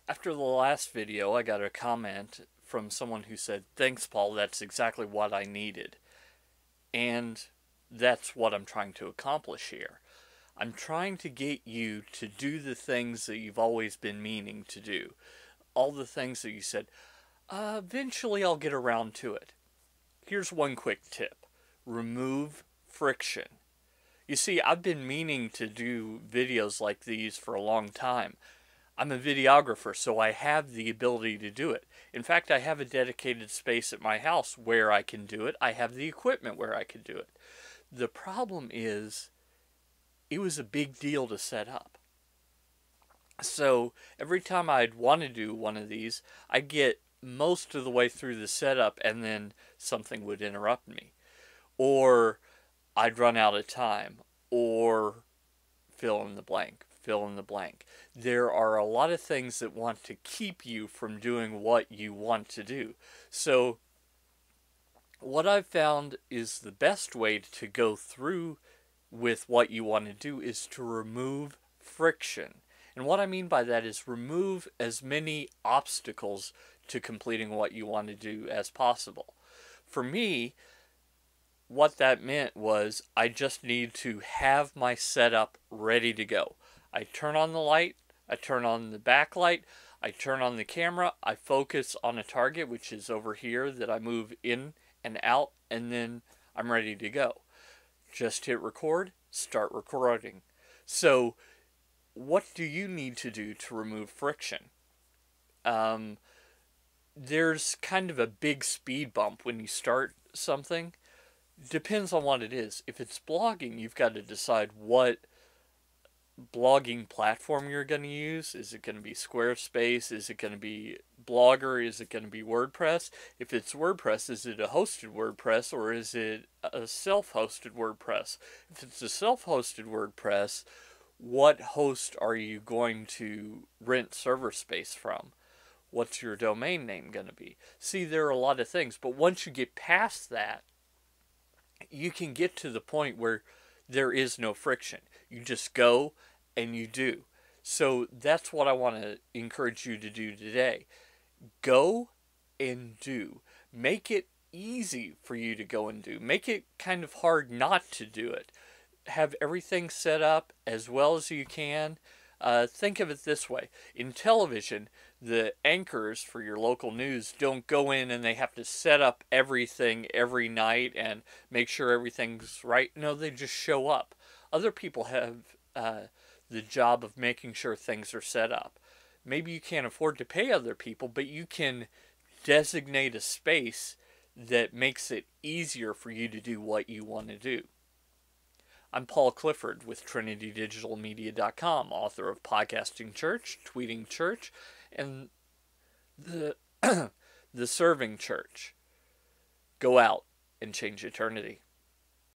After the last video, I got a comment from someone who said, "Thanks, Paul, that's exactly what I needed." And that's what I'm trying to accomplish here. I'm trying to get you to do the things that you've always been meaning to do. All the things that you said, eventually I'll get around to it. Here's one quick tip: remove friction. You see, I've been meaning to do videos like these for a long time. I'm a videographer, so I have the ability to do it. In fact, I have a dedicated space at my house where I can do it. I have the equipment where I can do it. The problem is, it was a big deal to set up. So every time I'd want to do one of these, I'd get most of the way through the setup and then something would interrupt me. Or I'd run out of time. Or fill in the blank, fill in the blank. There are a lot of things that want to keep you from doing what you want to do. So what I've found is the best way to go through with what you want to do is to remove friction. And what I mean by that is remove as many obstacles to completing what you want to do as possible. For me, what that meant was I just need to have my setup ready to go. I turn on the light, I turn on the backlight, I turn on the camera, I focus on a target, which is over here, that I move in and out, and then I'm ready to go. Just hit record, start recording. So, what do you need to do to remove friction? Um, there's kind of a big speed bump when you start something. Depends on what it is. If it's blogging, you've got to decide what blogging platform you're going to use. Is it going to be Squarespace? Is it going to be Blogger? Is it going to be WordPress? If it's WordPress, is it a hosted WordPress or is it a self-hosted WordPress? If it's a self-hosted WordPress, what host are you going to rent server space from? What's your domain name going to be? See, there are a lot of things, but once you get past that, you can get to the point where there is no friction. You just go and you do. So that's what I want to encourage you to do today. Go and do. Make it easy for you to go and do. Make it kind of hard not to do it. Have everything set up as well as you can. Think of it this way. In television, the anchors for your local news don't go in and they have to set up everything every night and make sure everything's right. No, they just show up. Other people have the job of making sure things are set up. Maybe you can't afford to pay other people, but you can designate a space that makes it easier for you to do what you want to do. I'm Paul Clifford with TrinityDigitalMedia.com, author of Podcasting Church, Tweeting Church, and the the Serving Church. Go out and change eternity.